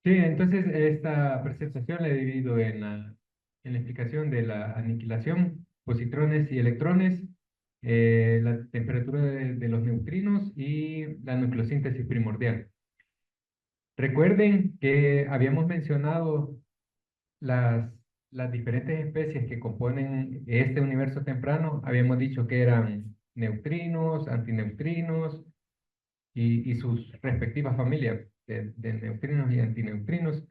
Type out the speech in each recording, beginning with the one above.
Sí, entonces esta presentación la he dividido en la explicación de la aniquilación, positrones y electrones, la temperatura de los neutrinos y la nucleosíntesis primordial. Recuerden que habíamos mencionado las, las diferentes especies que componen este universo temprano. Habíamos dicho que eran neutrinos, antineutrinos y sus respectivas familias de neutrinos y antineutrinos.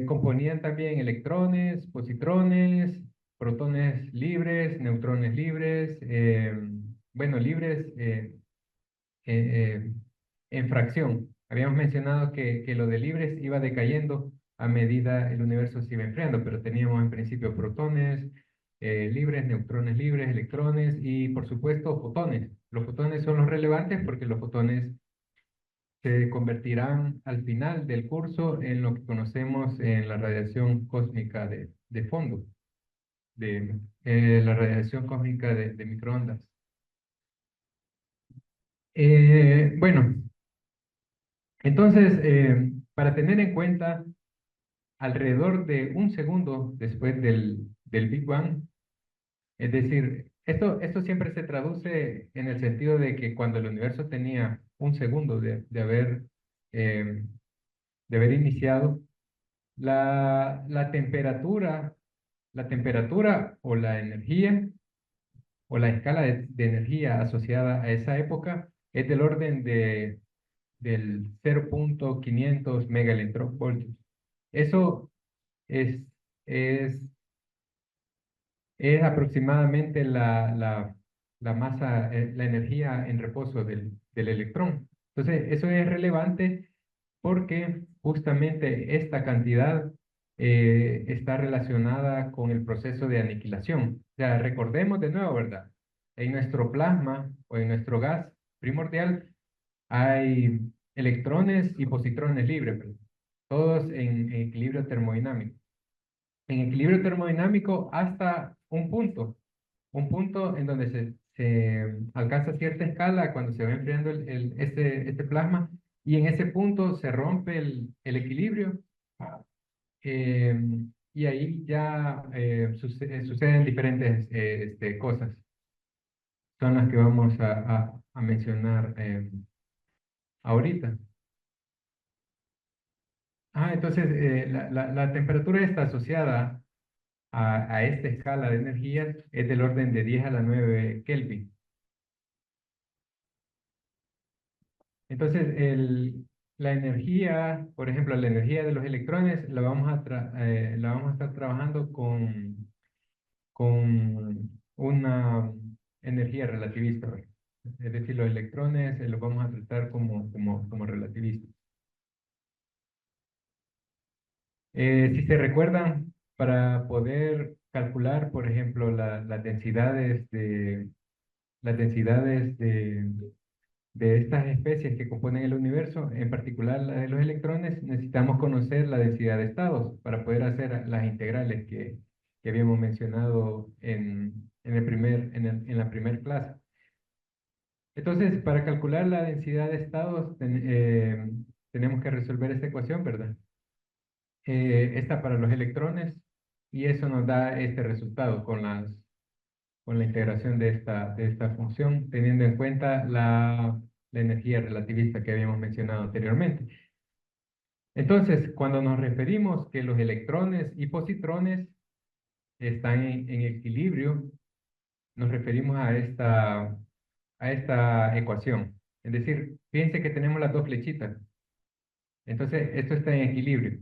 Componían también electrones, positrones, protones libres, neutrones libres, bueno, libres eh, en fracción. Habíamos mencionado que lo de libres iba decayendo a medida el universo se iba enfriando, pero teníamos en principio protones libres, neutrones libres, electrones y por supuesto fotones. Los fotones son los relevantes porque los fotones se convertirán al final del curso en lo que conocemos en la radiación cósmica de fondo, de la radiación cósmica de microondas. Bueno, entonces, para tener en cuenta, alrededor de un segundo después del Big Bang, es decir, esto siempre se traduce en el sentido de que cuando el universo tenía un segundo eh, de haber iniciado, la temperatura o la energía o la escala de energía asociada a esa época es del orden del 0.500 megaelectronvoltios. Eso es, es, es aproximadamente la masa, la energía en reposo del electrón. Entonces, eso es relevante porque justamente esta cantidad está relacionada con el proceso de aniquilación. O sea, recordemos de nuevo, ¿verdad? En nuestro plasma o en nuestro gas primordial hay electrones y positrones libres, ¿verdad? Todos en equilibrio termodinámico. En equilibrio termodinámico hasta un punto en donde se alcanza cierta escala cuando se va enfriando este plasma y en ese punto se rompe el equilibrio eh, y ahí ya suceden diferentes cosas. Son las que vamos a mencionar ahorita. Entonces la temperatura está asociada a esta escala de energía es del orden de 10 a la 9 Kelvin. Entonces, la energía, por ejemplo, la energía de los electrones la vamos a estar trabajando con una energía relativista, ¿verdad? Es decir, los electrones los vamos a tratar como relativistas. Si se recuerdan, para poder calcular, por ejemplo, las densidades de estas especies que componen el universo, en particular la de los electrones, necesitamos conocer la densidad de estados para poder hacer las integrales que habíamos mencionado en la primera clase. Entonces, para calcular la densidad de estados, tenemos que resolver esta ecuación, ¿verdad? Esta para los electrones, y eso nos da este resultado con la integración de esta función, teniendo en cuenta la energía relativista que habíamos mencionado anteriormente. Entonces, cuando nos referimos que los electrones y positrones están en equilibrio, nos referimos a esta ecuación. Es decir, fíjense que tenemos las dos flechitas. Entonces, esto está en equilibrio.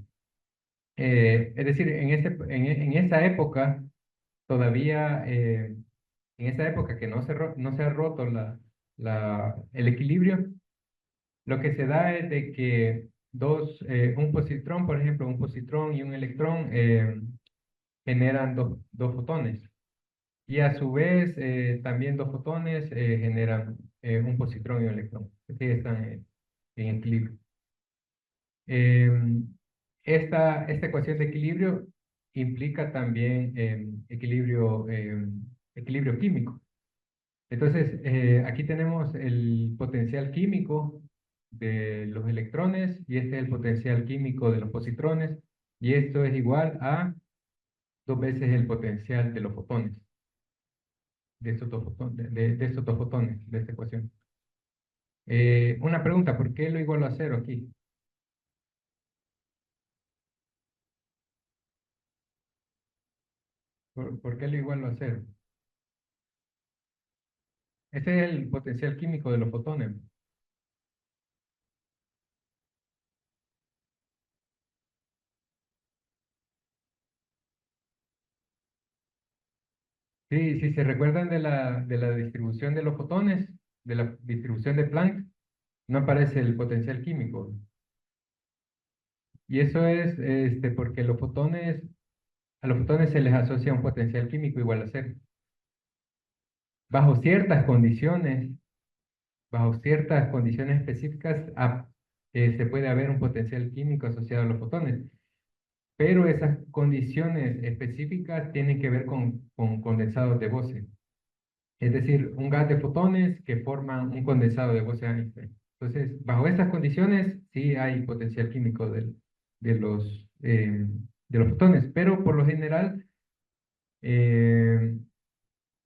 Es decir, en esa época, todavía, en esa época que no se ha roto el equilibrio, lo que se da es de que un positrón, por ejemplo, un positrón y un electrón generan dos fotones. Y a su vez, también dos fotones generan un positrón y un electrón. Así están en equilibrio. Em, esta ecuación de equilibrio implica también equilibrio químico. Entonces, aquí tenemos el potencial químico de los electrones y este es el potencial químico de los positrones y esto es igual a 2 veces el potencial de los fotones, de estos dos fotones, de estos dos fotones, de esta ecuación. Una pregunta, ¿por qué lo igualo a cero aquí? ¿Por qué lo igualo a cero? Ese es el potencial químico de los fotones. Sí, si se recuerdan de la distribución de los fotones, de la distribución de Planck, no aparece el potencial químico. Y eso es porque a los fotones se les asocia un potencial químico igual a cero. Bajo ciertas condiciones, bajo ciertas condiciones específicas, se puede haber un potencial químico asociado a los fotones. Pero esas condiciones específicas tienen que ver con condensados de Bose. Es decir, un gas de fotones que forman un condensado de Bose-Einstein. Entonces, bajo estas condiciones, sí hay potencial químico de los fotones, pero por lo general, eh,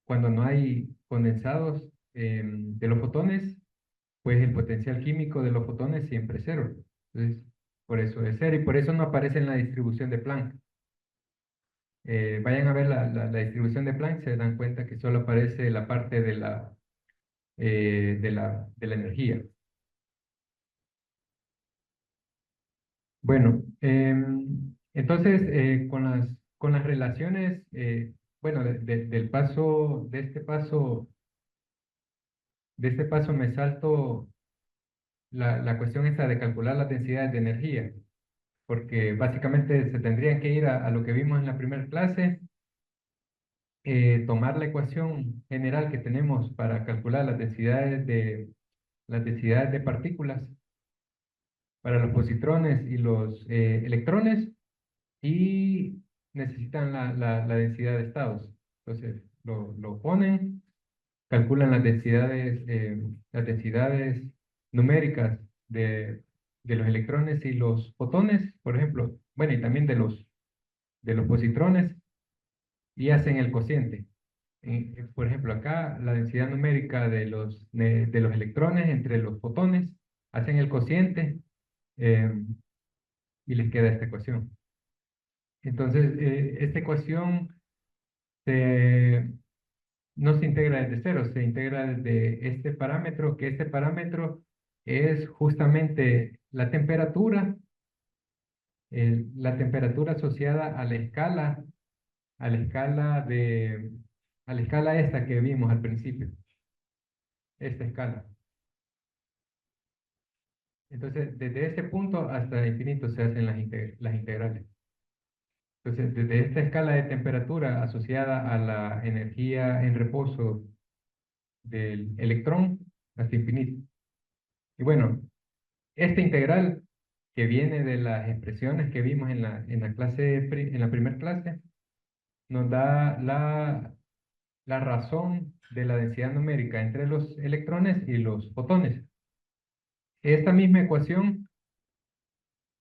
cuando no hay condensados de los fotones, pues el potencial químico de los fotones siempre es cero. Entonces, por eso es cero y por eso no aparece en la distribución de Planck. Vayan a ver la distribución de Planck, se dan cuenta que solo aparece la parte de la energía. Bueno, entonces con las relaciones, bueno, de este paso me salto la cuestión esta de calcular las densidades de energía, porque básicamente se tendrían que ir a lo que vimos en la primera clase, tomar la ecuación general que tenemos para calcular las densidades de partículas para los positrones y los electrones y necesitan la densidad de estados. Entonces lo ponen, calculan las densidades numéricas de los electrones y los fotones, por ejemplo, bueno, y también de los positrones, y hacen el cociente. Por ejemplo, acá la densidad numérica de los electrones entre los fotones, hacen el cociente eh, y les queda esta ecuación. Entonces, esta ecuación se- no se integra desde cero, se integra desde este parámetro, que este parámetro es justamente la temperatura asociada a la escala a la escala esta que vimos al principio, esta escala. Entonces, desde ese punto hasta infinito se hacen las integrales. Entonces, desde esta escala de temperatura asociada a la energía en reposo del electrón hasta infinito. Y bueno, esta integral que viene de las expresiones que vimos en la en la primera clase, nos da la razón de la densidad numérica entre los electrones y los fotones. Esta misma ecuación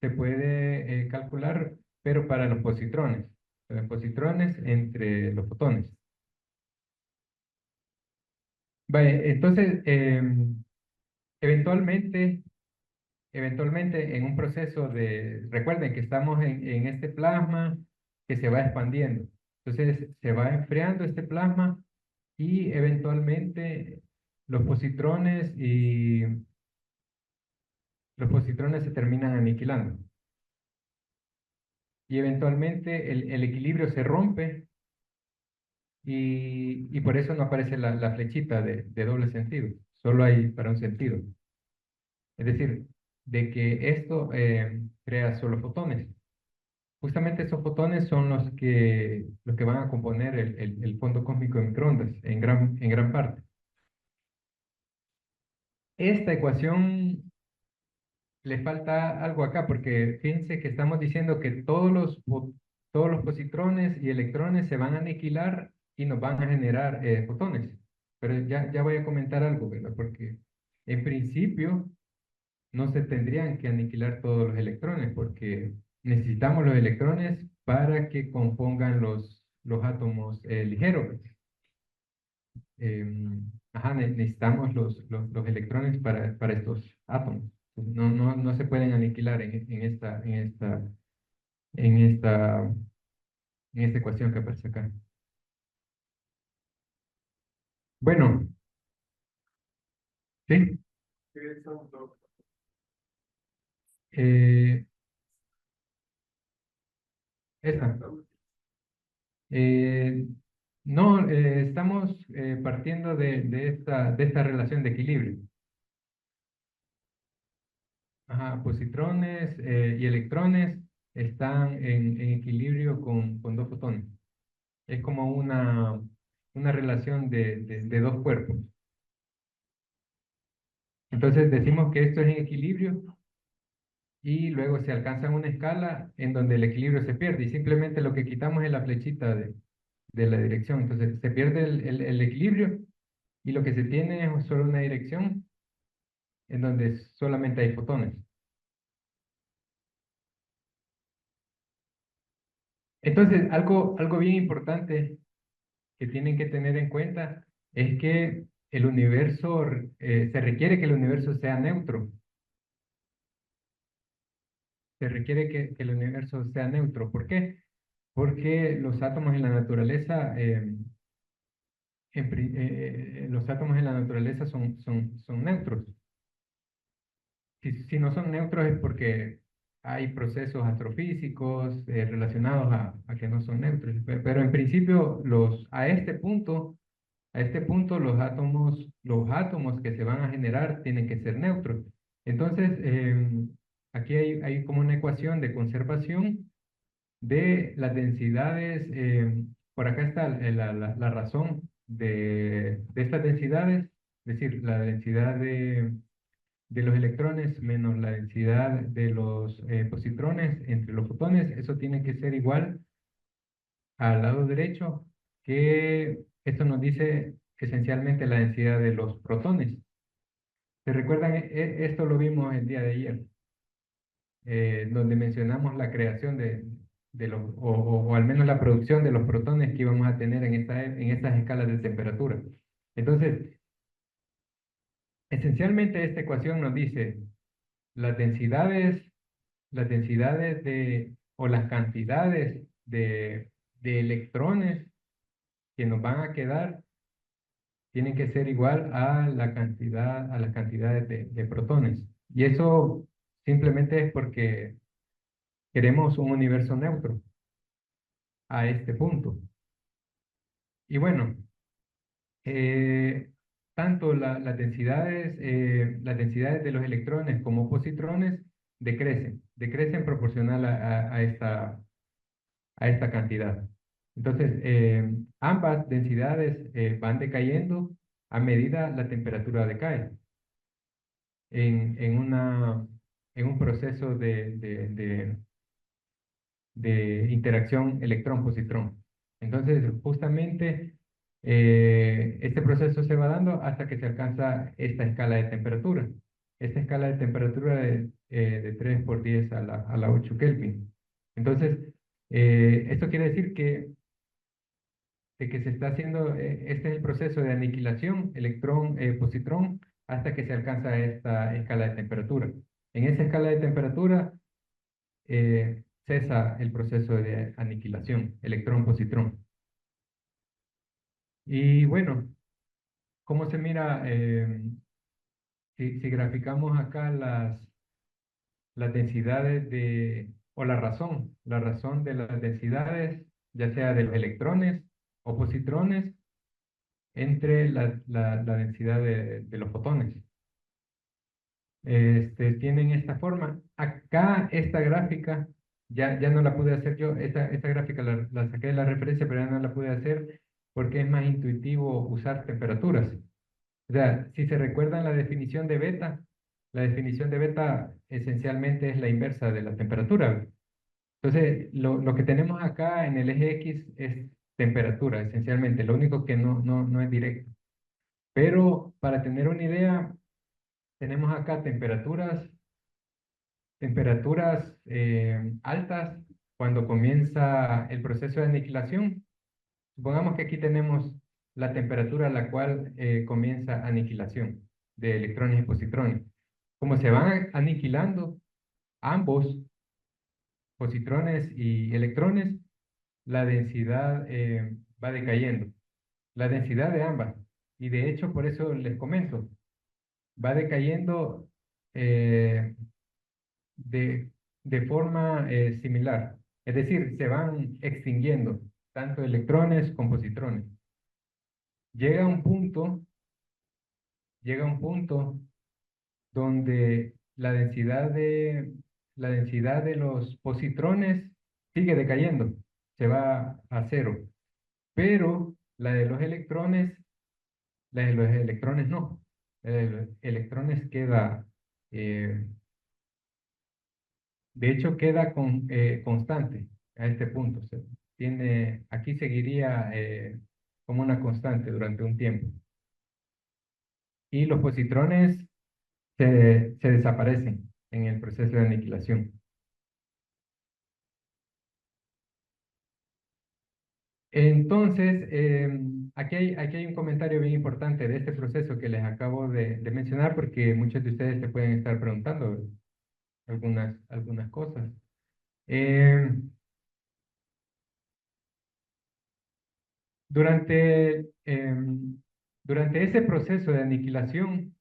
se puede calcular, pero para los positrones entre los fotones. Vale, entonces, eventualmente, eventualmente en un proceso recuerden que estamos en este plasma que se va expandiendo. Entonces, se va enfriando este plasma y eventualmente los positrones y los positrones se terminan aniquilando. Y eventualmente el equilibrio se rompe y por eso no aparece la flechita de doble sentido. Solo hay para un sentido. Es decir, de que esto crea solo fotones. Justamente esos fotones son los que van a componer el fondo cósmico de microondas en gran parte. Esta ecuación le falta algo acá, porque fíjense que estamos diciendo que todos los positrones y electrones se van a aniquilar y nos van a generar fotones. Pero ya voy a comentar algo, ¿verdad? Porque en principio no se tendrían que aniquilar todos los electrones, porque necesitamos los electrones para que compongan los átomos ligeros. Necesitamos los electrones para estos átomos. No se pueden aniquilar en esta, en esta ecuación que aparece acá. Bueno, ¿sí? Eh, esa. Eh, no, estamos partiendo de esta relación de equilibrio. Ajá, positrones y electrones están en equilibrio con dos fotones. Es como una relación de dos cuerpos. Entonces decimos que esto es en equilibrio y luego se alcanza una escala en donde el equilibrio se pierde y simplemente lo que quitamos es la flechita de la dirección. Entonces se pierde el equilibrio y lo que se tiene es solo una dirección en donde solamente hay fotones. Entonces, algo bien importante que tienen que tener en cuenta es que el universo, se requiere que el universo sea neutro. Se requiere que el universo sea neutro. ¿Por qué? Porque los átomos en la naturaleza, los átomos en la naturaleza son neutros. Si no son neutros es porque hay procesos astrofísicos relacionados a que no son neutros. Pero en principio, a este punto los átomos que se van a generar tienen que ser neutros. Entonces, aquí hay como una ecuación de conservación de las densidades. Por acá está la razón de estas densidades, es decir, la densidad de los electrones menos la densidad de los positrones entre los fotones. Eso tiene que ser igual al lado derecho, que esto nos dice esencialmente la densidad de los protones. ¿Se recuerdan? Esto lo vimos el día de ayer, donde mencionamos la creación o al menos la producción de los protones que íbamos a tener en estas escalas de temperatura. Entonces, esencialmente esta ecuación nos dice las densidades, o las cantidades de electrones que nos van a quedar tienen que ser igual a a las cantidades de protones. Y eso simplemente es porque queremos un universo neutro a este punto. Y bueno, eh, tanto las densidades de los electrones como positrones decrecen proporcional a esta cantidad. Entonces, ambas densidades van decayendo a medida la temperatura decae en un proceso de interacción electrón-positrón. Entonces, justamente este proceso se va dando hasta que se alcanza esta escala de temperatura. Esta escala de temperatura de 3 por 10 a la 8 Kelvin. Entonces, esto quiere decir de que se está haciendo, este es el proceso de aniquilación electrón-positrón hasta que se alcanza esta escala de temperatura. En esa escala de temperatura cesa el proceso de aniquilación electrón-positrón. Y bueno, ¿cómo se mira? Si graficamos acá las densidades o la razón de las densidades, ya sea de los electrones o positrones, entre la densidad de los fotones. Tienen esta forma. Acá esta gráfica, ya no la pude hacer yo, esta gráfica la saqué de la referencia, pero ya no la pude hacer porque es más intuitivo usar temperaturas. O sea, si se recuerdan la definición de beta esencialmente es la inversa de la temperatura. Entonces, lo que tenemos acá en el eje X es temperatura, esencialmente, lo único que no es directo. Pero para tener una idea, tenemos acá temperaturas temperaturas altas cuando comienza el proceso de aniquilación. Supongamos que aquí tenemos la temperatura a la cual comienza aniquilación de electrones y positrones. Como se van aniquilando ambos, positrones y electrones, la densidad va decayendo. La densidad de ambas. Y de hecho, por eso les comento, va decayendo eh, de, de forma similar. Es decir, se van extinguiendo tanto electrones como positrones. Llega un punto, llega un punto donde la densidad de los positrones sigue decayendo, se va a cero, pero la de los electrones no. La de los electrones queda, eh, de hecho queda constante a este punto. Aquí seguiría como una constante durante un tiempo. Y los positrones se desaparecen en el proceso de aniquilación. Entonces, aquí hay un comentario bien importante de este proceso que les acabo de mencionar porque muchos de ustedes se pueden estar preguntando algunas cosas. Eh, durante, durante ese proceso de aniquilación,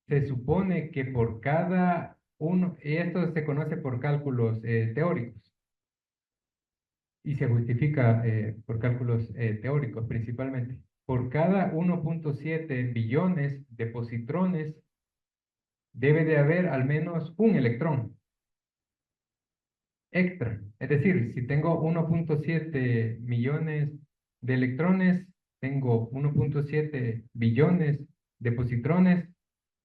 se supone que por cada uno, y esto se conoce por cálculos teóricos, y se justifica por cálculos teóricos principalmente. Por cada 1.7 billones de positrones debe de haber al menos un electrón extra. Es decir, si tengo 1.7 millones de electrones, tengo 1.7 billones de positrones,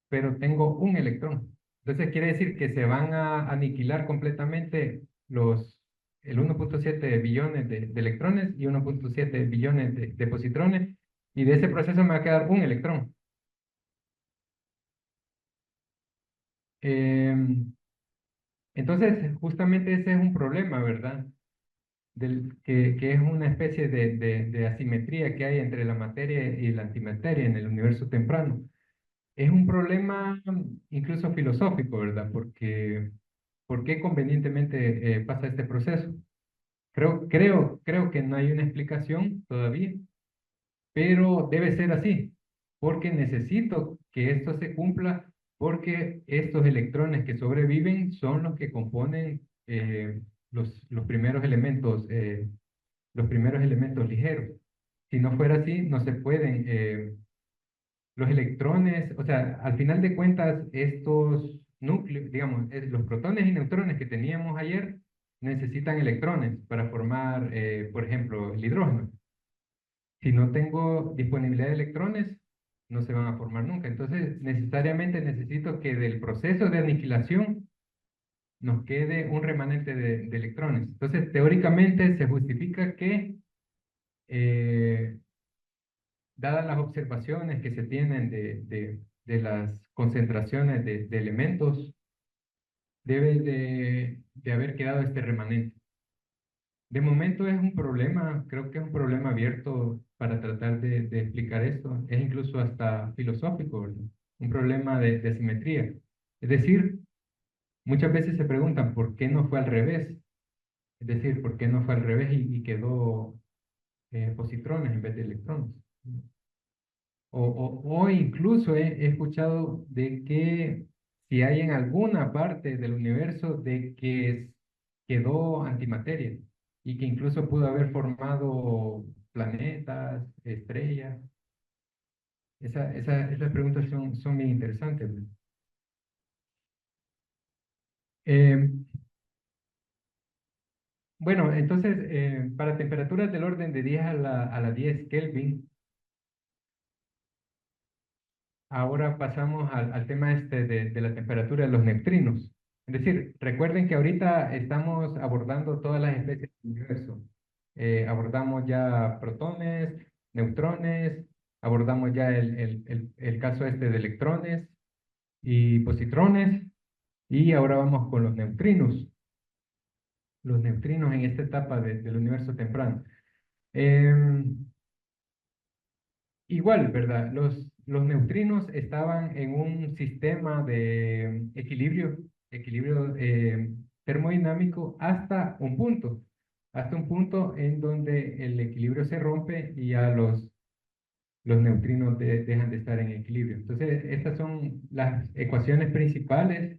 pero tengo un electrón. Entonces quiere decir que se van a aniquilar completamente el 1.7 billones de electrones y 1.7 billones de positrones, y de ese proceso me va a quedar un electrón. Em, entonces, justamente ese es un problema, ¿verdad? Que es una especie de asimetría que hay entre la materia y la antimateria en el universo temprano. Es un problema incluso filosófico, ¿verdad? Porque, ¿por qué convenientemente pasa este proceso? Creo que no hay una explicación todavía, pero debe ser así, porque necesito que esto se cumpla, porque estos electrones que sobreviven son los que componen los primeros elementos ligeros. Si no fuera así, no se pueden los electrones, o sea, al final de cuentas, estos núcleos, digamos, los protones y neutrones que teníamos ayer necesitan electrones para formar, por ejemplo, el hidrógeno. Si no tengo disponibilidad de electrones, no se van a formar nunca. Entonces, necesariamente necesito que del proceso de aniquilación nos quede un remanente de electrones. Entonces, teóricamente se justifica que eh, dadas las observaciones que se tienen de las concentraciones de elementos, debe de haber quedado este remanente. De momento es un problema, creo que es un problema abierto para tratar de explicar esto. Es incluso hasta filosófico, ¿verdad? Un problema de asimetría. Es decir, muchas veces se preguntan por qué no fue al revés. Es decir, por qué no fue al revés y quedó positrones en vez de electrones. O incluso he escuchado de que si hay en alguna parte del universo de que quedó antimateria y que incluso pudo haber formado planetas, estrellas. Esas preguntas son bien interesantes, ¿no? Eh, bueno, entonces, para temperaturas del orden de 10 a la 10 Kelvin, ahora pasamos al tema este de la temperatura de los neutrinos. Es decir, recuerden que ahorita estamos abordando todas las especies del universo. Abordamos ya protones, neutrones, abordamos ya el caso este de electrones y positrones. Y ahora vamos con los neutrinos. Los neutrinos en esta etapa del universo temprano. Em, Igual, ¿verdad? Los neutrinos estaban en un sistema de equilibrio termodinámico hasta un punto en donde el equilibrio se rompe y ya los neutrinos dejan de estar en equilibrio. Entonces, estas son las ecuaciones principales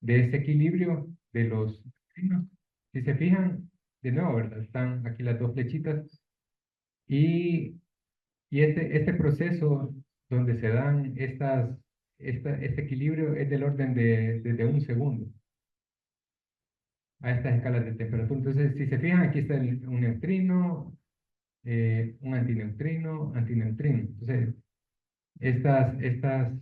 de ese equilibrio de los neutrinos. Si se fijan, de nuevo, ¿verdad? Están aquí las dos flechitas y este proceso donde se dan este equilibrio es del orden de un segundo a estas escalas de temperatura. Entonces, si se fijan, aquí está un neutrino, un antineutrino, antineutrino. Entonces, estas, estas,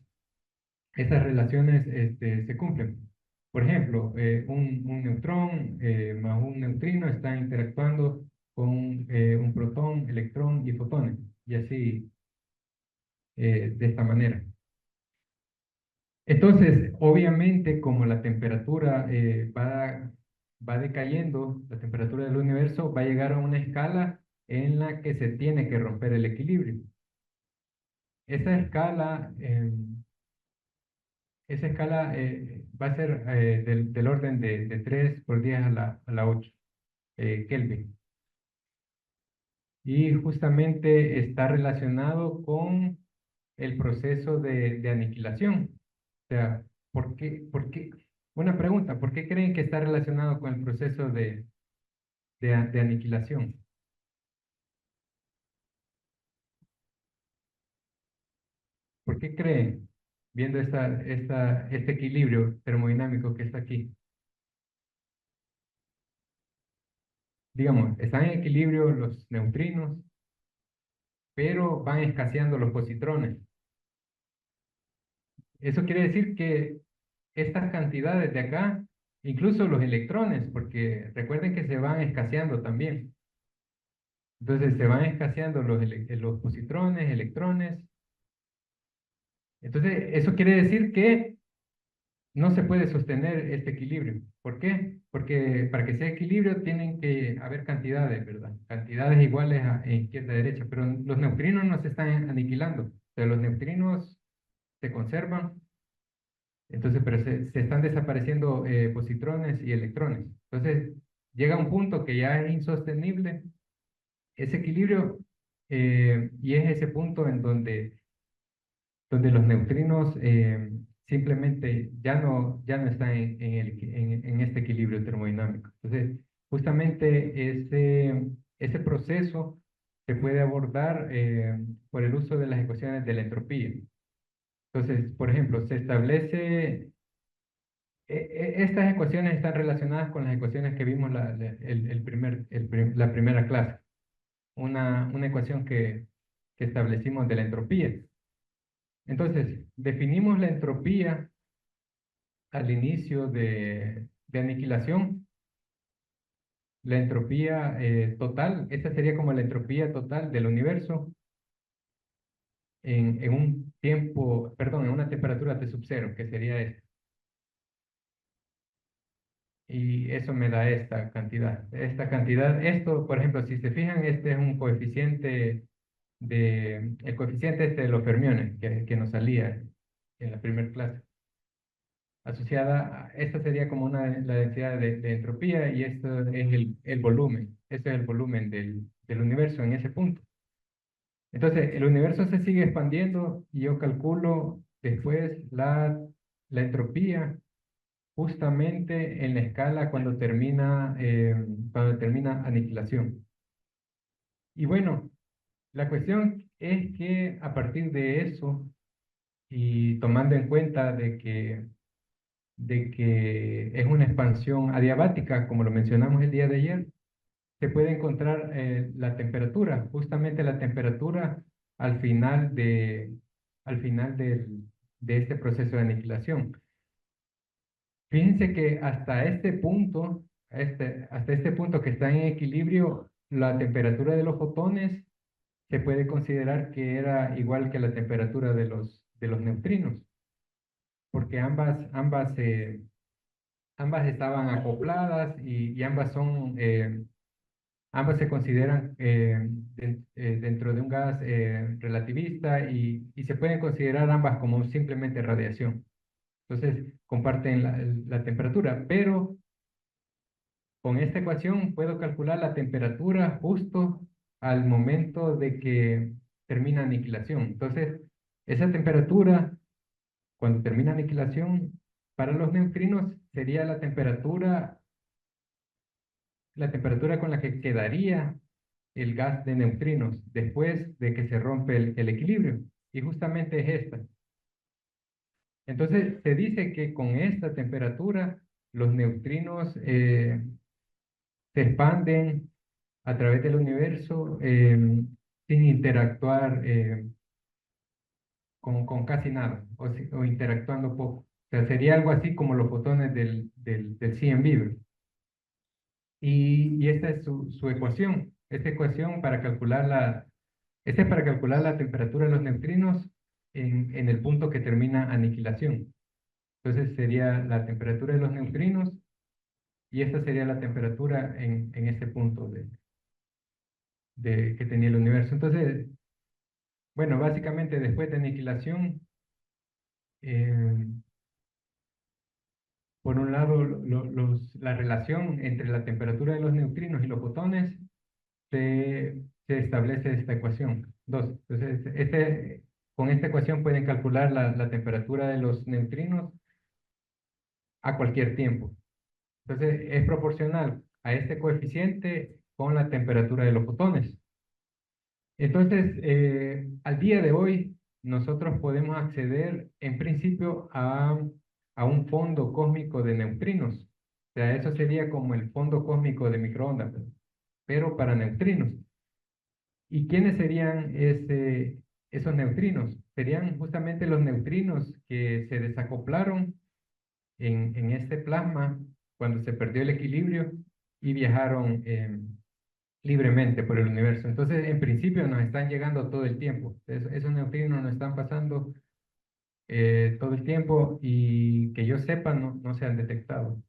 estas relaciones se cumplen. Por ejemplo, un neutrón más un neutrino están interactuando con un protón, electrón y fotones, y así de esta manera. Entonces, obviamente, como la temperatura va decayendo, la temperatura del universo va a llegar a una escala en la que se tiene que romper el equilibrio. Esa escala, va a ser del orden de 3 por 10 a la 8 Kelvin. Y justamente está relacionado con el proceso de aniquilación. O sea, ¿por qué? Una pregunta, ¿por qué creen que está relacionado con el proceso de aniquilación? ¿Por qué creen, viendo este equilibrio termodinámico que está aquí? Digamos, están en equilibrio los neutrinos, pero van escaseando los positrones. Eso quiere decir que estas cantidades de acá, incluso los electrones, porque recuerden que se van escaseando también. Entonces se van escaseando los positrones, electrones. Entonces, eso quiere decir que no se puede sostener este equilibrio. ¿Por qué? Porque para que sea equilibrio tienen que haber cantidades, ¿verdad? Cantidades iguales en izquierda y derecha, pero los neutrinos no se están aniquilando. O sea, los neutrinos se conservan, entonces, pero se están desapareciendo positrones y electrones. Entonces, llega un punto que ya es insostenible ese equilibrio y es ese punto en donde los neutrinos simplemente ya no están en este equilibrio termodinámico. Entonces, justamente ese proceso se puede abordar por el uso de las ecuaciones de la entropía. Entonces, por ejemplo, se establece, estas ecuaciones están relacionadas con las ecuaciones que vimos la primera clase. Una ecuación que establecimos de la entropía. Entonces, definimos la entropía al inicio de aniquilación. La entropía total, esta sería como la entropía total del universo en un tiempo, perdón, en una temperatura T sub cero, que sería esta. Y eso me da esta cantidad. Esta cantidad, esto, por ejemplo, si se fijan, este es un coeficiente el coeficiente de los fermiones que nos salía en la primera clase. Asociada, esta sería como la densidad de entropía y esto es el volumen. Este es el volumen del universo en ese punto. Entonces, el universo se sigue expandiendo y yo calculo después la entropía justamente en la escala cuando termina aniquilación. Y bueno, la cuestión es que a partir de eso y tomando en cuenta de que es una expansión adiabática, como lo mencionamos el día de ayer, se puede encontrar la temperatura, justamente la temperatura al final de este proceso de aniquilación. Fíjense que hasta este punto que está en equilibrio, la temperatura de los fotones se puede considerar que era igual que la temperatura de los neutrinos, porque ambas estaban acopladas y ambas se consideran dentro de un gas relativista y se pueden considerar ambas como simplemente radiación. Entonces, comparten la temperatura, pero con esta ecuación puedo calcular la temperatura justo al momento de que termina aniquilación. Entonces, esa temperatura, cuando termina aniquilación, para los neutrinos sería la temperatura con la que quedaría el gas de neutrinos después de que se rompe el equilibrio. Y justamente es esta. Entonces, se dice que con esta temperatura los neutrinos se expanden a través del universo sin interactuar con casi nada o interactuando poco. O sea, sería algo así como los fotones del CMB. Y esta es su ecuación. Esta ecuación esta es para calcular la temperatura de los neutrinos en el punto que termina aniquilación. Entonces sería la temperatura de los neutrinos y esta sería la temperatura en ese punto que tenía el universo. Entonces, bueno, básicamente después de aniquilación, eh, por un lado, la relación entre la temperatura de los neutrinos y los fotones se establece esta ecuación. Dos. Entonces, con esta ecuación pueden calcular la temperatura de los neutrinos a cualquier tiempo. Entonces, es proporcional a este coeficiente con la temperatura de los fotones. Entonces, al día de hoy, nosotros podemos acceder en principio a un fondo cósmico de neutrinos. O sea, eso sería como el fondo cósmico de microondas, pero para neutrinos. ¿Y quiénes serían esos neutrinos? Serían justamente los neutrinos que se desacoplaron en este plasma cuando se perdió el equilibrio y viajaron libremente por el universo. Entonces, en principio nos están llegando todo el tiempo. Esos neutrinos nos están pasando todo el tiempo y que yo sepa no se han detectado.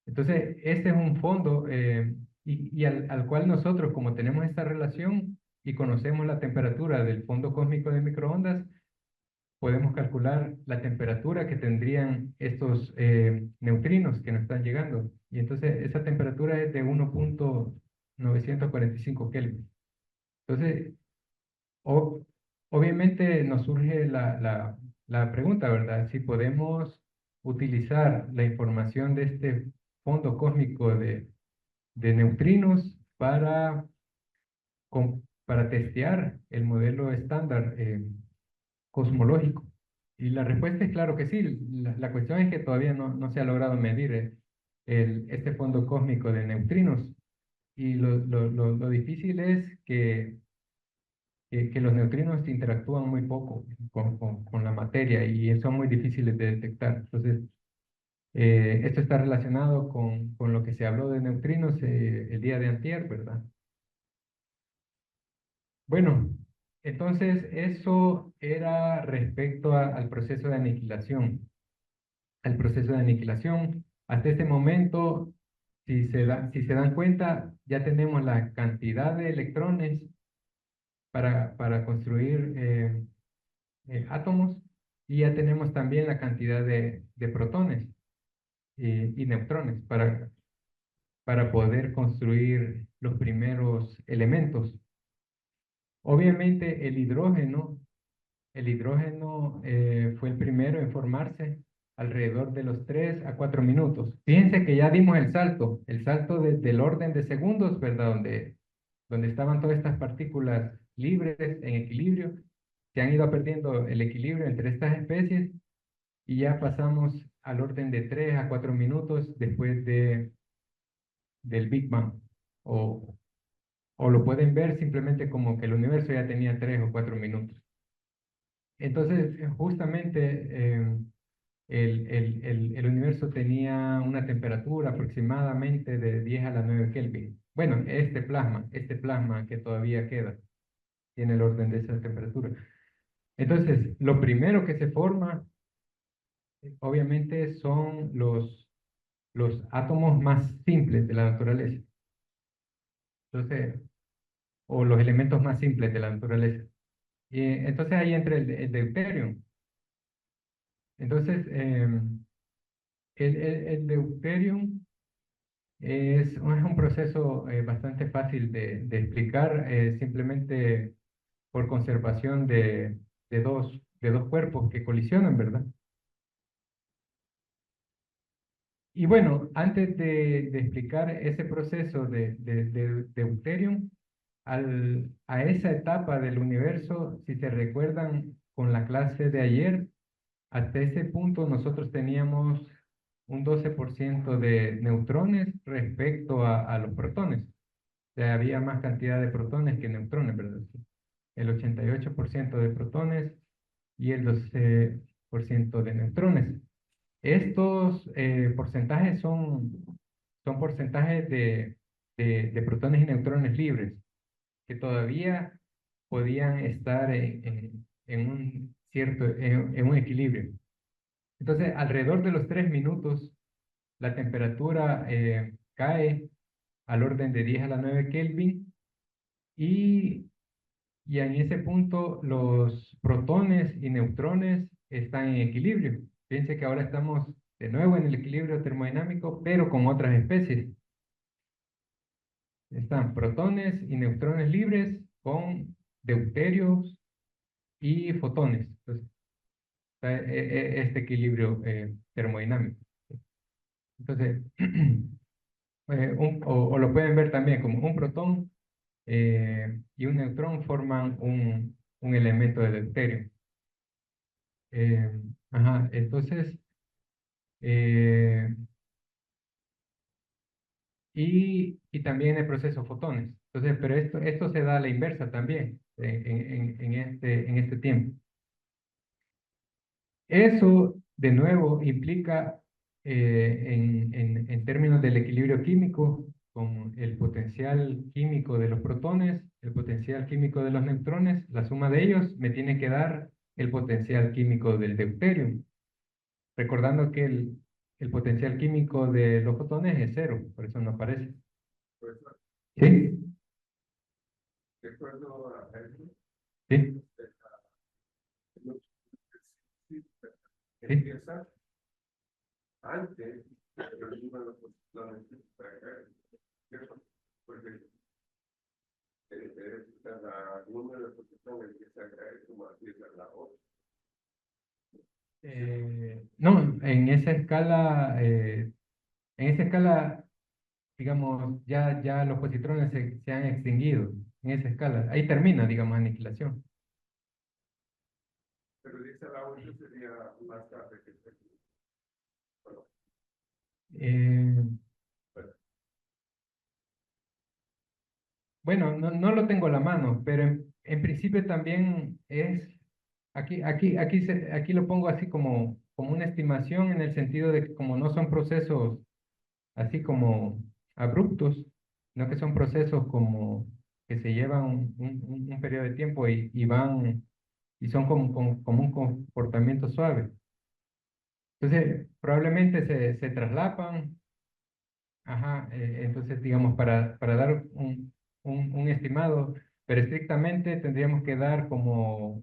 Entonces, este es un fondo y al cual nosotros, como tenemos esta relación y conocemos la temperatura del fondo cósmico de microondas, podemos calcular la temperatura que tendrían estos neutrinos que nos están llegando. Y entonces esa temperatura es de 1.945 Kelvin. Entonces, o- obviamente nos surge la pregunta, ¿verdad? Si podemos utilizar la información de este fondo cósmico de neutrinos para testear el modelo estándar cosmológico. Y la respuesta es claro que sí. La cuestión es que todavía no se ha logrado medir este fondo cósmico de neutrinos. Y lo difícil es que los neutrinos interactúan muy poco con la materia y son muy difíciles de detectar. Entonces, esto está relacionado con lo que se habló de neutrinos el día de antier, ¿verdad? Bueno, entonces eso era respecto al proceso de aniquilación. Al proceso de aniquilación, hasta este momento, si se dan cuenta, ya tenemos la cantidad de electrones para construir átomos y ya tenemos también la cantidad de protones y neutrones para poder construir los primeros elementos. Obviamente el hidrógeno fue el primero en formarse alrededor de los 3 a 4 minutos. Fíjense que ya dimos el salto del orden de segundos, ¿verdad? Donde estaban todas estas partículas libres en equilibrio, se han ido perdiendo el equilibrio entre estas especies y ya pasamos al orden de 3 a 4 minutos después del Big Bang. O, o lo pueden ver simplemente como que el universo ya tenía 3 o 4 minutos. Entonces, justamente el universo tenía una temperatura aproximadamente de 10 a la 9 Kelvin. Bueno, este plasma que todavía queda, tiene el orden de esa temperatura. Entonces, lo primero que se forma, obviamente, son los átomos más simples de la naturaleza. Entonces, o los elementos más simples de la naturaleza. Y entonces ahí entra el deuterio. Entonces, el deuterium es un proceso bastante fácil de explicar, simplemente por conservación de dos cuerpos que colisionan, ¿verdad? Y bueno, antes de explicar ese proceso de deuterium, a esa etapa del universo, si se recuerdan con la clase de ayer, hasta ese punto nosotros teníamos un 12% de neutrones respecto a los protones. O sea, había más cantidad de protones que neutrones, ¿verdad? Sí. El 88% de protones y el 12% de neutrones. Estos porcentajes son porcentajes de protones y neutrones libres que todavía podían estar en un en un equilibrio. Entonces, alrededor de los 3 minutos, la temperatura cae al orden de 10 a la 9 Kelvin y, y en ese punto los protones y neutrones están en equilibrio. Fíjense que ahora estamos de nuevo en el equilibrio termodinámico, pero con otras especies. Están protones y neutrones libres con deuterios y fotones. Entonces, está este equilibrio termodinámico. Entonces, o lo pueden ver también como un protón y un neutrón forman un elemento de deuterio. Ajá, entonces, eh, y también el proceso fotones. Entonces, pero esto se da a la inversa también en este tiempo. Eso, de nuevo, implica en términos del equilibrio químico, con el potencial químico de los protones, el potencial químico de los neutrones, la suma de ellos me tiene que dar el potencial químico del deuterio. Recordando que el potencial químico de los fotones es cero, por eso no aparece. ¿Sí? ¿De acuerdo a eso? Sí. Sí. Antes, porque la número de posiciones que saca es como así es la otra. No, en esa escala, digamos, ya los positrones se han extinguido, en esa escala. Ahí termina, digamos, aniquilación. Pero dice la otra sería más tarde que este. Eh, Bueno, no lo tengo a la mano, pero en principio también aquí lo pongo así como una estimación en el sentido de que como no son procesos así como abruptos, sino que son procesos como que se llevan un periodo de tiempo y son como un comportamiento suave. Entonces, probablemente se traslapan. Ajá, entonces, digamos, para dar un estimado, pero estrictamente tendríamos que dar como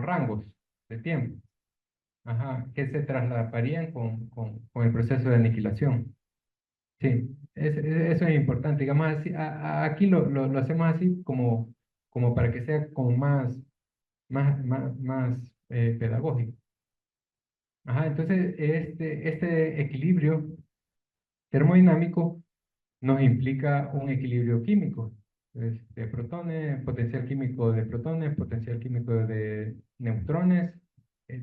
rangos de tiempo, ajá, que se trasladarían con el proceso de aniquilación. Sí, eso es importante. Digamos, así, aquí lo hacemos así como para que sea como más pedagógico. Ajá, entonces, este equilibrio termodinámico nos implica un equilibrio químico, de protones, potencial químico de protones, potencial químico de neutrones,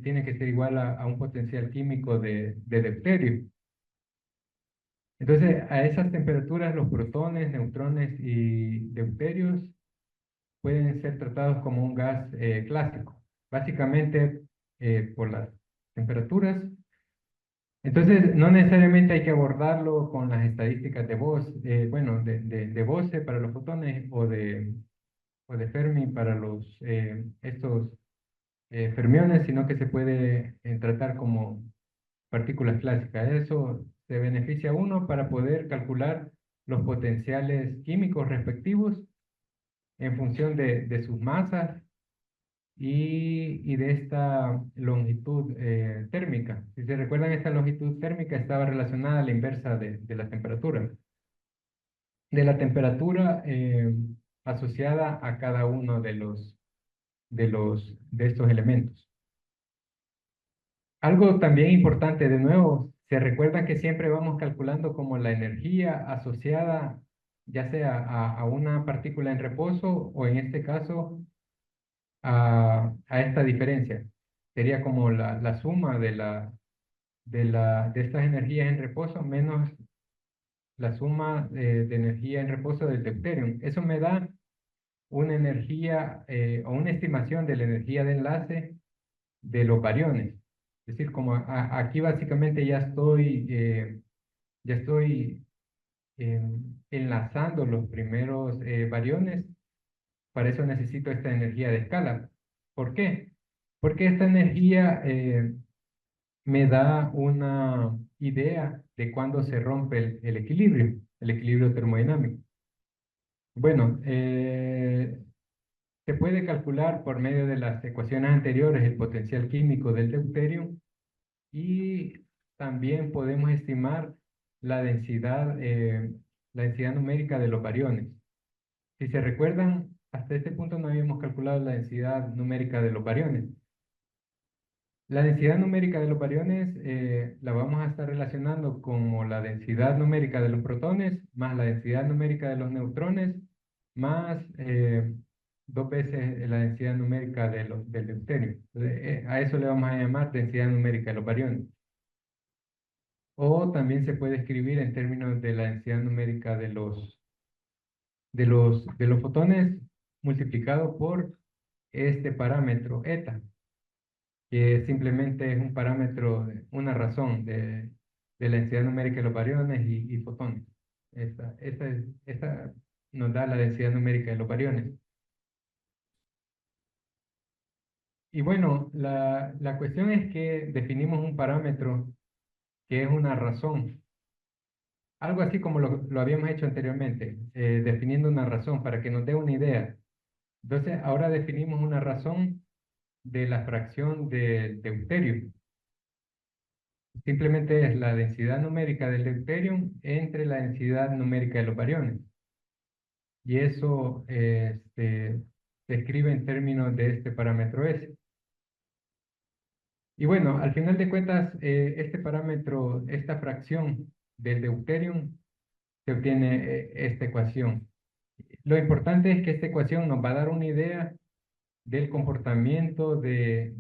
tiene que ser igual a un potencial químico de deuterio. Entonces, a esas temperaturas, los protones, neutrones y deuterios pueden ser tratados como un gas clásico, básicamente por las temperaturas. Entonces, no necesariamente hay que abordarlo con las estadísticas de bueno, de Bose para los fotones o de Fermi para estos fermiones, sino que se puede tratar como partículas clásicas. Eso se beneficia uno para poder calcular los potenciales químicos respectivos en función de sus masas y de esta longitud térmica. Si se recuerdan, esta longitud térmica estaba relacionada a la inversa de la temperatura. De la temperatura asociada a cada uno de estos elementos. Algo también importante, de nuevo, se recuerdan que siempre vamos calculando como la energía asociada ya sea a una partícula en reposo o en este caso a esta diferencia. Sería como la suma de estas energías en reposo menos la suma de energía en reposo del deuterium. Eso me da una energía o una estimación de la energía de enlace de los bariones. Es decir, como aquí básicamente ya estoy enlazando los primeros bariones, para eso necesito esta energía de escala. ¿Por qué? Porque esta energía me da una idea de cuándo se rompe el equilibrio termodinámico. Bueno, se puede calcular por medio de las ecuaciones anteriores el potencial químico del deuterio y también podemos estimar la densidad numérica de los bariones. Si se recuerdan, hasta este punto no habíamos calculado la densidad numérica de los bariones. La densidad numérica de los bariones la vamos a estar relacionando como la densidad numérica de los protones más la densidad numérica de los neutrones más dos veces la densidad numérica del deuterio. Entonces, a eso le vamos a llamar densidad numérica de los bariones. O también se puede escribir en términos de la densidad numérica de los fotones multiplicado por este parámetro eta, que simplemente es un parámetro, una razón de la densidad numérica de los bariones y fotones. Esta nos da la densidad numérica de los bariones. Y bueno, la cuestión es que definimos un parámetro que es una razón. Algo así como lo habíamos hecho anteriormente, definiendo una razón para que nos dé una idea. Entonces, ahora definimos una razón de la fracción del deuterio. Simplemente es la densidad numérica del deuterium entre la densidad numérica de los bariones. Y eso se escribe en términos de este parámetro S. Y bueno, al final de cuentas, este parámetro, esta fracción del deuterium, se obtiene esta ecuación. Lo importante es que esta ecuación nos va a dar una idea del comportamiento de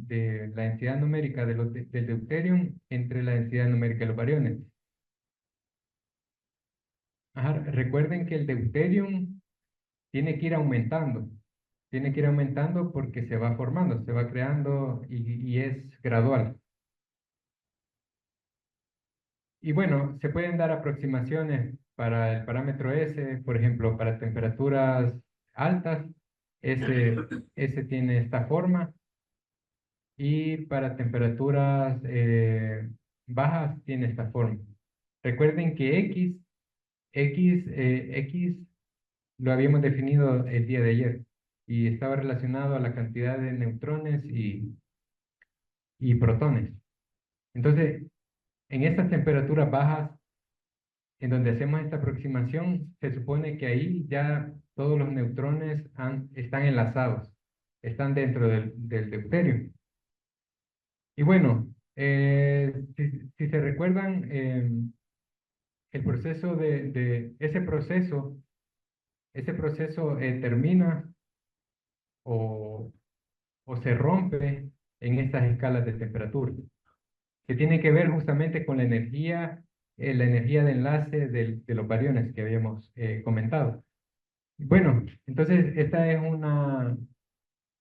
la densidad numérica del deuterium entre la densidad numérica de los bariones. Ajá, recuerden que el deuterium tiene que ir aumentando porque se va formando, se va creando y es gradual. Y bueno, se pueden dar aproximaciones para el parámetro S, por ejemplo, para temperaturas altas, S tiene esta forma, y para temperaturas bajas tiene esta forma. Recuerden que X lo habíamos definido el día de ayer y estaba relacionado a la cantidad de neutrones y protones. Entonces, en estas temperaturas bajas, en donde hacemos esta aproximación, se supone que ahí ya todos los neutrones están enlazados, están dentro del deuterio. Y bueno, si se recuerdan, el proceso ese proceso termina o, o se rompe en estas escalas de temperatura, que tiene que ver justamente con la energía de enlace de los bariones que habíamos comentado. Bueno, entonces esta es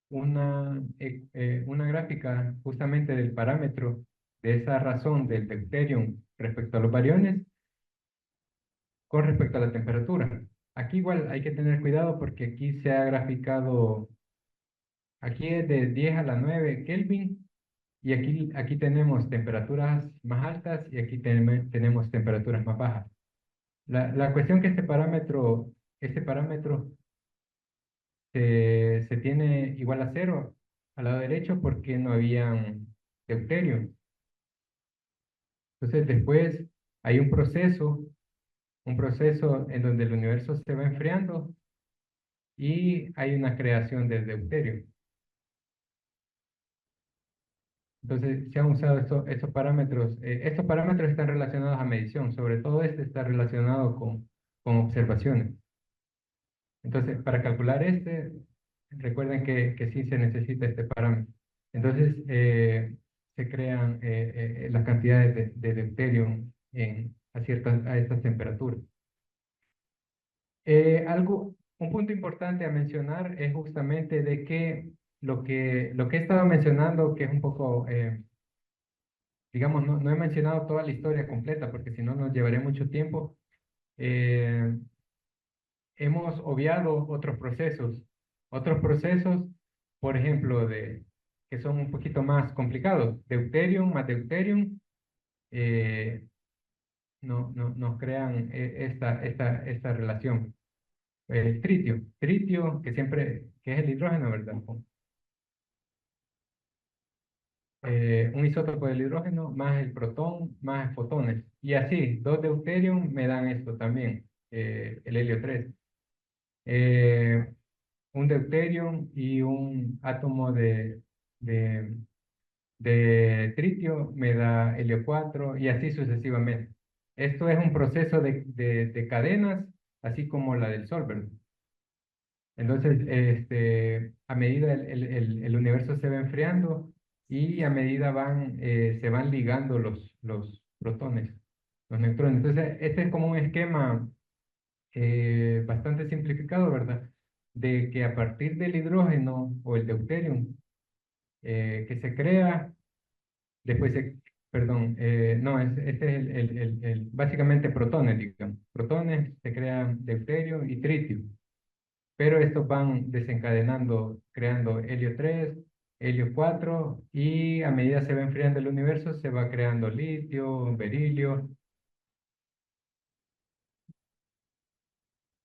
una gráfica justamente del parámetro de esa razón del deuterium respecto a los bariones con respecto a la temperatura. Aquí igual hay que tener cuidado porque aquí se ha graficado, aquí es de 10 a la 9 Kelvin Y aquí tenemos temperaturas más altas y aquí tenemos temperaturas más bajas. La cuestión que este parámetro se tiene igual a cero al lado derecho porque no habían deuterio. Entonces después hay un proceso en donde el universo se va enfriando y hay una creación del deuterio. Entonces se han usado estos parámetros. Estos parámetros están relacionados a medición, sobre todo este está relacionado con observaciones. Entonces, para calcular recuerden que sí se necesita este parámetro. Entonces, se crean las cantidades de deuterio a estas temperaturas. Un punto importante a mencionar es justamente de que lo que he estado mencionando, que es un poco, digamos, no he mencionado toda la historia completa, porque si no nos llevaría mucho tiempo. Eh, Hemos obviado otros procesos, por ejemplo, que son un poquito más complicados. Deuterium más deuterium eh, nos crean esta relación. Tritio, que es el hidrógeno, ¿verdad? Un isótopo del hidrógeno más el protón más fotones. Y así, dos deuterium me dan esto también, el helio 3. Un deuterium y un átomo de, de tritio me da helio 4 y así sucesivamente. Esto es un proceso de cadenas, así como la del Sol, ¿verdad? Entonces, a medida el universo se va enfriando y a medida se van ligando los protones, los neutrones. Entonces, este es como un esquema bastante simplificado, ¿verdad? De que a partir del hidrógeno o el deuterium que se crea, después perdón, no, este es básicamente protones, digamos. Protones se crean deuterio y tritio, pero estos van desencadenando, creando helio 3, helio 4, y a medida se va enfriando el universo, se va creando litio, berilio,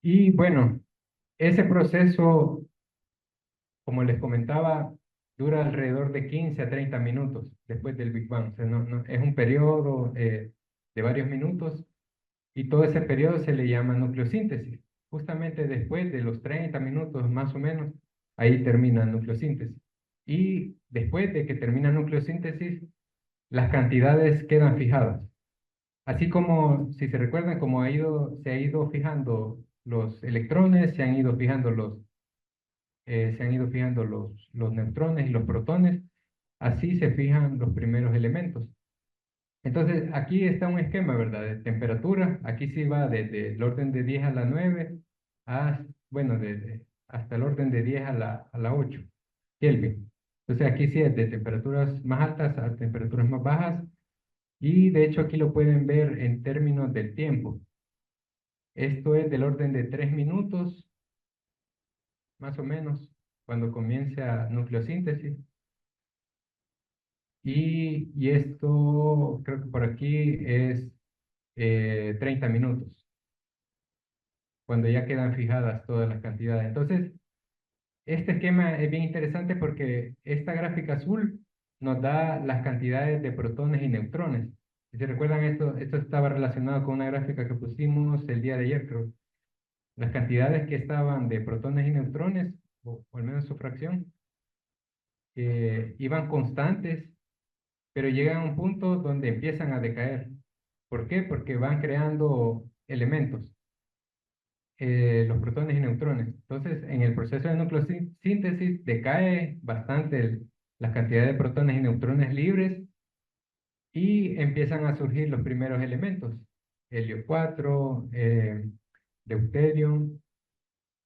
y bueno, ese proceso, como les comentaba, dura alrededor de 15 a 30 minutos después del Big Bang. O sea, es un periodo de varios minutos y todo ese periodo se le llama nucleosíntesis. Justamente después de los 30 minutos más o menos, ahí termina nucleosíntesis. Y después de que termina nucleosíntesis, las cantidades quedan fijadas. Así como, si se recuerdan, como se ha ido fijando los electrones, se han ido fijando los neutrones y los protones, así se fijan los primeros elementos. Entonces, aquí está un esquema, ¿verdad? De temperatura, aquí sí va desde el orden de 10 a la 9, bueno, hasta el orden de 10 a la 8 Kelvin. Entonces, aquí sí es de temperaturas más altas a temperaturas más bajas, y de hecho aquí lo pueden ver en términos del tiempo. Esto es del orden de 3 minutos, más o menos, cuando comienza nucleosíntesis. Y esto, creo que por aquí es 30 minutos, cuando ya quedan fijadas todas las cantidades. Entonces, este esquema es bien interesante porque esta gráfica azul nos da las cantidades de protones y neutrones. Si se recuerdan, esto estaba relacionado con una gráfica que pusimos el día de ayer, creo. Las cantidades que estaban de protones y neutrones, o al menos su fracción, iban constantes, pero llegan a un punto donde empiezan a decaer. ¿Por qué? Porque van creando elementos, los protones y neutrones. Entonces, en el proceso de nucleosíntesis decae bastante la cantidad de protones y neutrones libres y empiezan a surgir los primeros elementos. Helio 4, deuterium,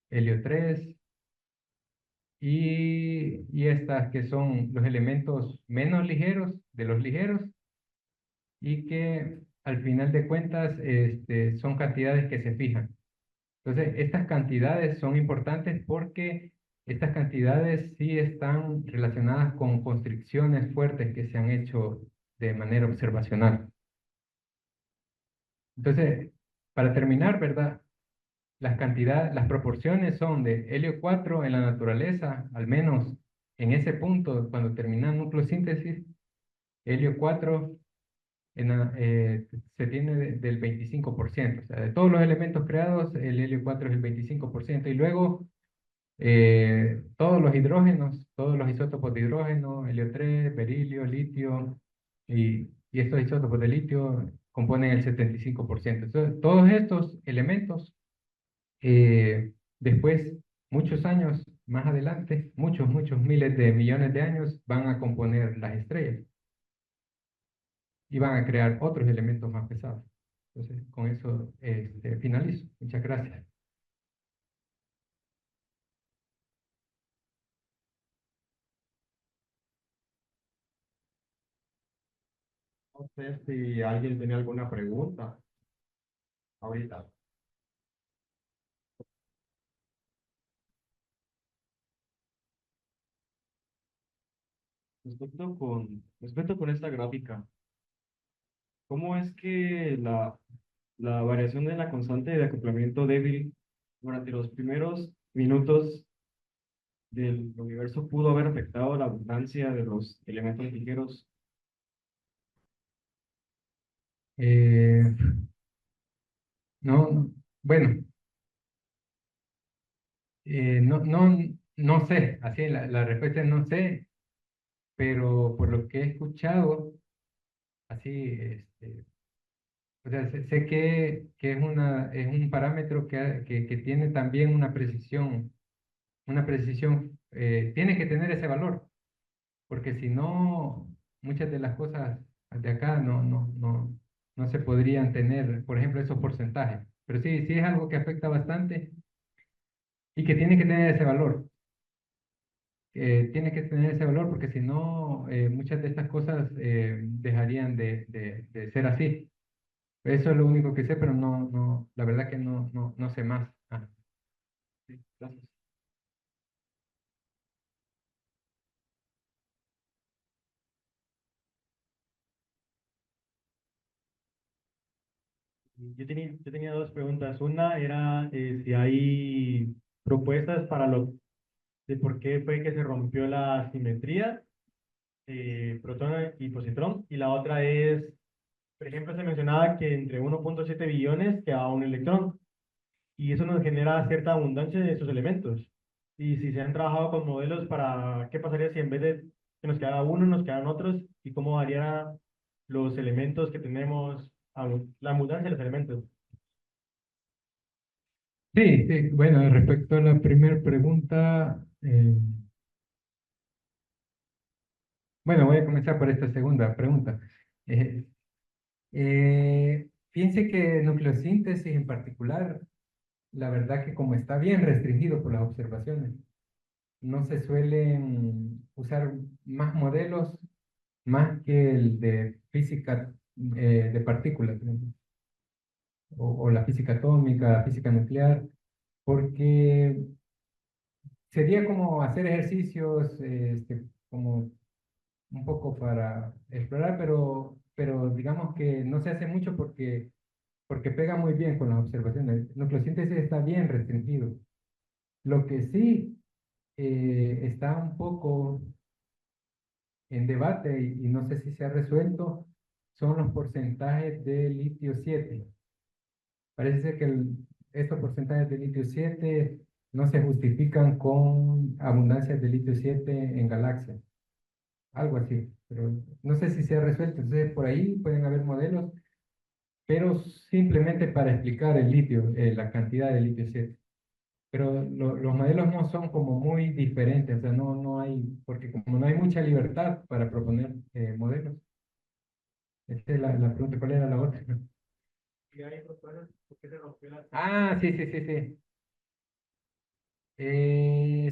helio 3 y estas que son los elementos menos ligeros de los ligeros y que al final de cuentas son cantidades que se fijan. Entonces, estas cantidades son importantes porque Estas cantidades sí están relacionadas con constricciones fuertes que se han hecho de manera observacional. Entonces, para terminar, ¿verdad? Las proporciones son de helio 4 en la naturaleza, al menos en ese punto, cuando termina el nucleosíntesis, helio 4 se tiene del 25%. O sea, de todos los elementos creados, el helio 4 es el 25%. Y luego, todos los hidrógenos, todos los isótopos de hidrógeno, helio 3, berilio, litio, y estos isótopos de litio componen el 75%. Entonces, todos estos elementos después, muchos años más adelante, muchos miles de millones de años, van a componer las estrellas y van a crear otros elementos más pesados. Entonces, con eso finalizo. Muchas gracias. No sé si alguien tiene alguna pregunta ahorita. Respecto con esta gráfica, ¿cómo es que la variación de la constante de acoplamiento débil durante los primeros minutos del universo pudo haber afectado la abundancia de los elementos ligeros? Eh, no, bueno, no sé, así la respuesta es no sé, pero por lo que he escuchado, así, o sea, sé que es un parámetro que tiene también una precisión, tiene que tener ese valor, porque si no, muchas de las cosas de acá no se podrían tener, por ejemplo, esos porcentajes. Pero sí, sí es algo que afecta bastante y que tiene que tener ese valor. Tiene que tener ese valor porque si no, muchas de estas cosas dejarían de ser así. Eso es lo único que sé, pero la verdad que no sé más. Ah, sí, gracias. Yo tenía dos preguntas. Una era si hay propuestas para de por qué fue que se rompió la simetría protón y positrón. Y la otra es, por ejemplo, se mencionaba que entre 1,7 billones quedaba un electrón y eso nos genera cierta abundancia de esos elementos. Y si se han trabajado con modelos para qué pasaría si en vez de que nos quedara uno, nos quedaran otros y cómo variaran los elementos que tenemos, la abundancia de los elementos. Sí, sí, bueno, respecto a la primera pregunta, bueno, voy a comenzar por esta segunda pregunta. Eh, Piense que nucleosíntesis en particular, la verdad que como está bien restringido por las observaciones, no se suelen usar más modelos más que el de física de partículas, ¿no? O la física atómica, física nuclear, porque sería como hacer ejercicios, como un poco para explorar, pero digamos que no se hace mucho porque pega muy bien con las observaciones. Nucleosíntesis está bien restringido. Lo que sí está un poco en debate y no sé si se ha resuelto son los porcentajes de litio 7. Parece ser que estos porcentajes de litio 7 no se justifican con abundancias de litio 7 en galaxias, algo así, pero no sé si se ha resuelto. Entonces, por ahí pueden haber modelos, pero simplemente para explicar el litio, la cantidad de litio 7. Pero los modelos no son como muy diferentes, o sea, no hay, porque como no hay mucha libertad para proponer modelos. Esta es la pregunta, ¿cuál era la otra? ¿Y hay propuestas por qué se rompió la simetría? Ah, sí, sí, sí, sí.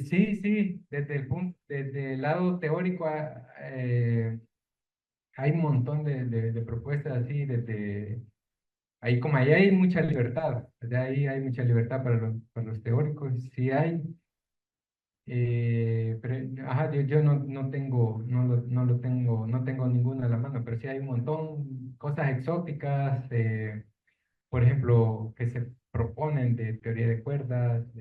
Sí, sí, desde el lado teórico hay un montón de propuestas así, ahí como ahí hay mucha libertad, de ahí hay mucha libertad para los teóricos, sí hay, Pero, ajá, yo no tengo, no lo tengo, no tengo ninguna a la mano, pero sí hay un montón, cosas exóticas, por ejemplo, que se proponen de teoría de cuerdas,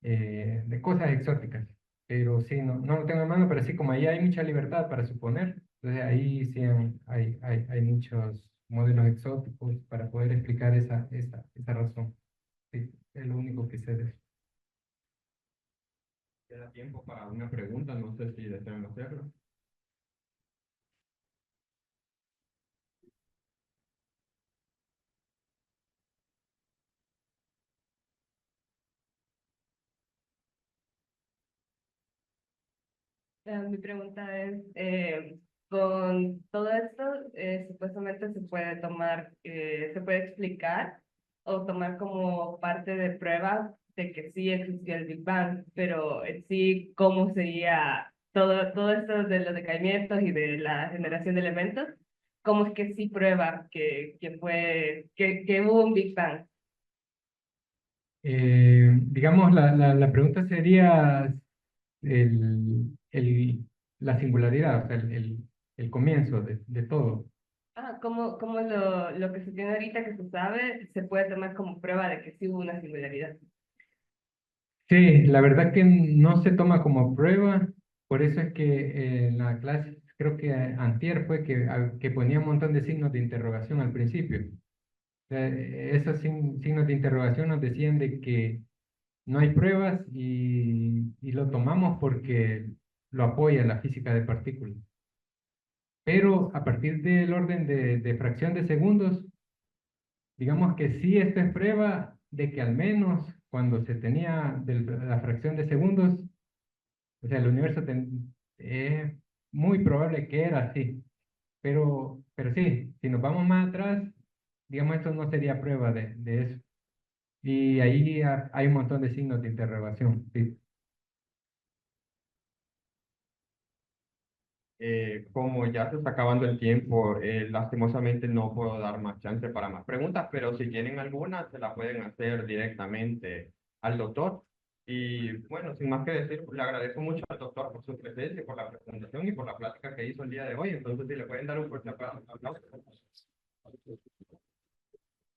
de cosas exóticas. Pero sí, no lo tengo en mano, pero sí, como ahí hay mucha libertad para suponer, entonces ahí sí hay muchos modelos exóticos para poder explicar esa razón. Sí, es lo único que sé de eso. Queda tiempo para una pregunta, no sé si desean hacerlo. Mi pregunta es, con todo esto, supuestamente se puede explicar o tomar como parte de prueba de que sí existió el Big Bang, pero en sí, ¿cómo sería todo esto de los decaimientos y de la generación de elementos? ¿Cómo es que sí prueba que hubo un Big Bang? Digamos, la pregunta sería el, la singularidad, o sea, el comienzo de todo. ¿Cómo lo que se tiene ahorita que se sabe se puede tomar como prueba de que sí hubo una singularidad? Sí, la verdad que no se toma como prueba, por eso es que en la clase, creo que antier fue que ponía un montón de signos de interrogación al principio. O sea, esos signos de interrogación nos decían de que no hay pruebas y lo tomamos porque lo apoya la física de partículas. Pero a partir del orden de fracción de segundos, digamos que sí, esto es prueba de que al menos cuando se tenía la fracción de segundos, o sea, el universo es muy probable que era así. Pero sí, si nos vamos más atrás, digamos, esto no sería prueba de eso. Y ahí hay un montón de signos de interrogación. Sí. Como ya se está acabando el tiempo, lastimosamente no puedo dar más chance para más preguntas, pero si tienen alguna, se la pueden hacer directamente al doctor. Y bueno, sin más que decir, le agradezco mucho al doctor por su presencia, por la presentación y por la plática que hizo el día de hoy. Entonces, si le pueden dar un fuerte aplauso.